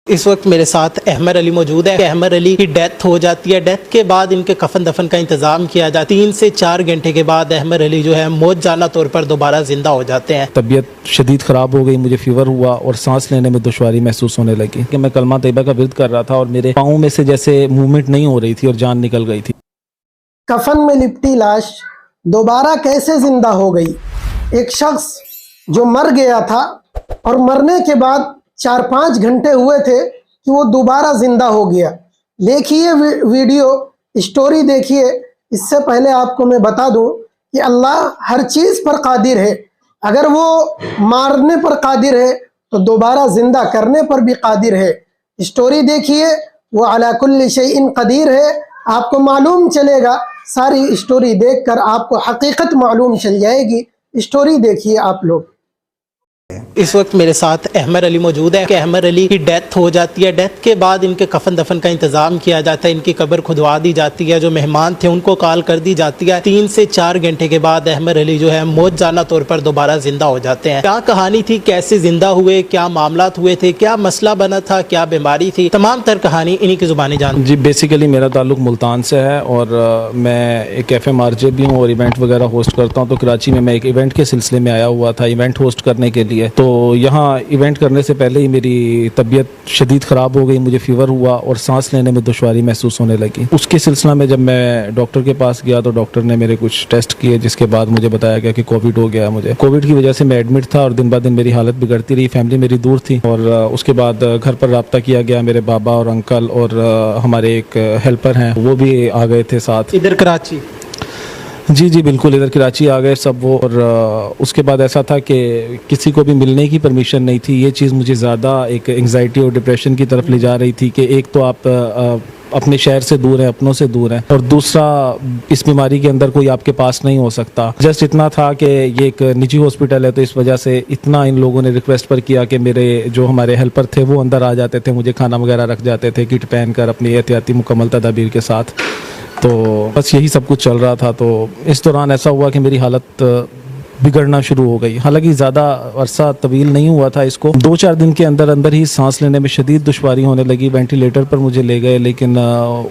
اس وقت میرے ساتھ احمد علی موجود ہے۔ احمد علی کی ڈیتھ ہو جاتی ہے، ڈیتھ کے بعد ان کے کفن دفن کا انتظام کیا جاتا ہے۔ 3 سے 4 گھنٹے کے بعد احمد علی جو ہے موت جانا طور پر دوبارہ زندہ ہو جاتے ہیں۔ طبیعت شدید خراب ہو گئی، مجھے فیور ہوا اور سانس لینے میں دشواری محسوس ہونے لگی کہ میں کلمہ طیبہ کا ورد کر رہا تھا اور میرے پاؤں میں سے جیسے موومنٹ نہیں ہو رہی تھی اور جان نکل گئی تھی۔ کفن میں لپٹی لاش دوبارہ کیسے زندہ ہو گئی؟ ایک شخص جو مر گیا تھا اور مرنے کے بعد 4-5 گھنٹے ہوئے تھے کہ وہ دوبارہ زندہ ہو گیا۔ دیکھیے ویڈیو اسٹوری دیکھیے۔ اس سے پہلے آپ کو میں بتا دوں کہ اللہ ہر چیز پر قادر ہے۔ اگر وہ مارنے پر قادر ہے تو دوبارہ زندہ کرنے پر بھی قادر ہے۔ اسٹوری دیکھیے، وہ علی کل شیء قدیر ہے۔ آپ کو معلوم چلے گا، ساری اسٹوری دیکھ کر آپ کو حقیقت معلوم چل جائے گی۔ اسٹوری دیکھیے آپ لوگ۔ اس وقت میرے ساتھ احمد علی موجود ہے کہ احمد علی کی ڈیتھ ہو جاتی ہے، ڈیتھ کے بعد ان کے کفن دفن کا انتظام کیا جاتا ہے، ان کی قبر کھدوا دی جاتی ہے، جو مہمان تھے ان کو کال کر دی جاتی ہے۔ 3 سے 4 گھنٹے کے بعد احمد علی جو ہے موت جانا طور پر دوبارہ زندہ ہو جاتے ہیں۔ کیا کہانی تھی، کیسے زندہ ہوئے، کیا معاملات ہوئے تھے، کیا مسئلہ بنا تھا، کیا بیماری تھی، تمام تر کہانی انہی کی زبانی جان۔ جی بیسیکلی میرا تعلق ملتان سے ہے اور میں ایک ایف ایم آر جے بھی ہوں اور ایونٹ وغیرہ ہوسٹ کرتا ہوں۔ تو کراچی میں ایک ایونٹ کے سلسلے میں آیا ہوا تھا ایونٹ ہوسٹ کرنے کے لیے۔ تو یہاں ایونٹ کرنے سے پہلے ہی میری طبیعت شدید خراب ہو گئی، مجھے فیور ہوا اور سانس لینے میں دشواری محسوس ہونے لگی۔ اس کے سلسلہ میں جب میں ڈاکٹر کے پاس گیا تو ڈاکٹر نے میرے کچھ ٹیسٹ کیے، جس کے بعد مجھے بتایا گیا کہ کووڈ ہو گیا۔ مجھے کووڈ کی وجہ سے میں ایڈمٹ تھا اور دن بہ دن میری حالت بگڑتی رہی، فیملی میری دور تھی۔ اور اس کے بعد گھر پر رابطہ کیا گیا، میرے بابا اور انکل اور ہمارے ایک ہیلپر ہیں وہ بھی آ گئے تھے ساتھ۔ ادھر کراچی؟ جی بالکل، ادھر کراچی آ گئے سب وہ۔ اور اس کے بعد ایسا تھا کہ کسی کو بھی ملنے کی پرمیشن نہیں تھی۔ یہ چیز مجھے زیادہ ایک انگزائٹی اور ڈپریشن کی طرف لے جا رہی تھی کہ ایک تو آپ اپنے شہر سے دور ہیں، اپنوں سے دور ہیں، اور دوسرا اس بیماری کے اندر کوئی آپ کے پاس نہیں ہو سکتا۔ جسٹ اتنا تھا کہ یہ ایک نجی ہاسپٹل ہے تو اس وجہ سے اتنا ان لوگوں نے ریکویسٹ پر کیا کہ میرے جو ہمارے ہیلپر تھے وہ اندر آ جاتے تھے، مجھے کھانا وغیرہ رکھ جاتے تھے کٹ پہن کر اپنی احتیاطی مکمل تدابیر کے ساتھ۔ تو بس یہی سب کچھ چل رہا تھا۔ تو اس دوران ایسا ہوا کہ میری حالت بگڑنا شروع ہو گئی۔ حالانکہ زیادہ عرصہ طویل نہیں ہوا تھا اس کو، 2-4 دن کے اندر ہی سانس لینے میں شدید دشواری ہونے لگی۔ وینٹیلیٹر پر مجھے لے گئے، لیکن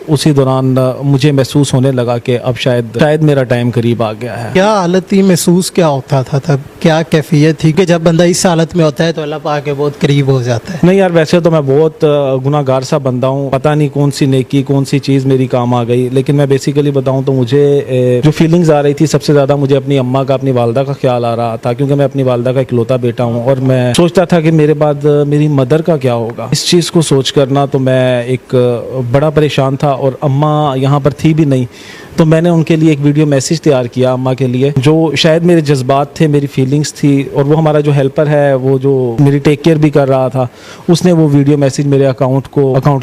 اسی دوران مجھے محسوس ہونے لگا کہ اب شاید میرا ٹائم قریب آ گیا ہے۔ کیا حالت تھی، محسوس کیا ہوتا تھا تب، کیا کیفیت تھی کہ جب بندہ اس حالت میں ہوتا ہے تو اللہ پاک کے بہت قریب ہو جاتا ہے؟ نہیں یار، ویسے تو میں بہت گناہ گار سا بندہ ہوں، پتہ نہیں کون سی نیکی کون سی چیز میری کام آ گئی۔ لیکن میں بیسیکلی بتاؤں تو مجھے جو فیلنگز آ رہی تھی سب سے زیادہ مجھے اپنی اماں کا، اپنی والدہ کا خیال آ رہا تھا، کیونکہ میں اپنی والدہ کا اکلوتا بیٹا ہوں اور میں سوچتا تھا کہ میرے بعد میری مدر کا کیا ہوگا۔ اس چیز کو سوچ کرنا تو میں ایک بڑا پریشان تھا، اور اماں یہاں پر تھی بھی نہیں، تو میں نے ان کے لیے ایک ویڈیو میسیج تیار کیا اماں کے لیے، جو شاید میرے جذبات تھے، میری فیلنگز تھی۔ اور وہ ہمارا جو ہیلپر ہے وہ جو میری ٹیک کیئر بھی کر رہا تھا، اس نے وہ ویڈیو میسیج میرے اکاؤنٹ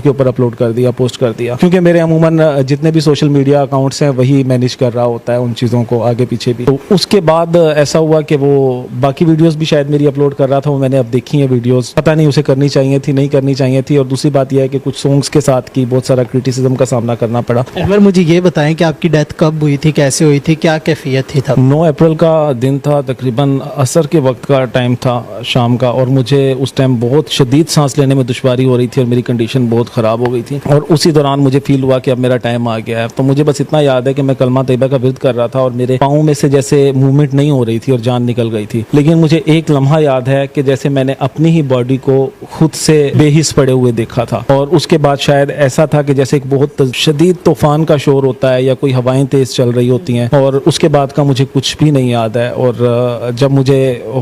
کے اوپر اپلوڈ کر دیا، پوسٹ کر دیا، کیونکہ میرے عموماً جتنے بھی سوشل میڈیا اکاؤنٹس ہیں وہی مینیج کر رہا ہوتا ہے ان چیزوں کو آگے پیچھے بھی۔ تو اس کے بعد ایسا ہوا کہ وہ باقی ویڈیوز بھی شاید میری اپلوڈ کر رہا تھا، وہ میں نے اب دیکھی ہیں ویڈیوز، پتہ نہیں اسے کرنی چاہیے تھی نہیں کرنی چاہیے تھی۔ اور دوسری بات یہ ہے کہ کچھ سانگز کے ساتھ کی بہت سارا کرٹیسزم کا سامنا کرنا پڑا۔ احمد مجھے یہ بتائیں کہ آپ کی ڈیتھ کب ہوئی تھی، کیسے ہوئی تھی، کیا کیفیت تھی تب؟ 9 اپریل کا دن تھا، تقریباً عصر کے وقت کا ٹائم تھا، شام کا، اور مجھے اس ٹائم بہت شدید سانس لینے میں دشواری ہو رہی تھی اور میری کنڈیشن بہت خراب ہو گئی تھی۔ اور اسی دوران مجھے فیل ہوا کہ اب میرا ٹائم آ گیا ہے۔ تو مجھے بس اتنا یاد ہے کہ میں کلمہ طیبہ کا ورد کر رہا تھا اور میرے پاؤں میں سے جیسے موومنٹ نہیں ہو رہی تھی اور جان نکل گئی تھی۔ لیکن مجھے ایک لمحہ یاد ہے کہ جیسے میں نے اپنی ہی باڈی کو خود سے بے حس پڑے ہوئے دیکھا تھا، اور اس کے بعد شاید ایسا تھا کہ جیسے ایک بہت شدید طوفان کا شور ہوتا ہے یا کوئی ہوائیں تیز چل رہی ہوتی ہیں، اور اس کے بعد کا مجھے کچھ بھی نہیں یاد ہے۔ اور جب مجھے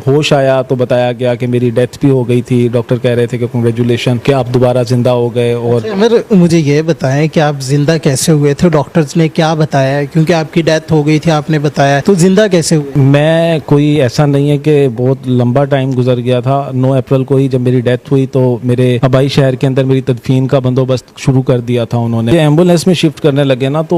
ہوش آیا تو بتایا گیا کہ میری ڈیتھ بھی ہو گئی تھی، ڈاکٹر کہہ رہے تھے کہ کنگریچولیشن کہ آپ دوبارہ زندہ ہو گئے۔ اور مجھے یہ بتائیں کہ آپ زندہ کیسے ہوئے تھے، ڈاکٹرز نے کیا بتایا؟ کیونکہ آپ کی ڈیتھ ہو گئی تھی آپ نے بتایا، تو زندہ کیسے ہوئے؟ میں کوئی ایسا نہیں ہے کہ بہت لمبا ٹائم گزر گیا تھا۔ 9 اپریل کو ہی جب میری ڈیتھ ہوئی تو میرے آبائی شہر کے اندر میری تدفین کا بندوبست شروع کر دیا تھا انہوں نے۔ ایمبولینس میں شفٹ کرنے لگے نا تو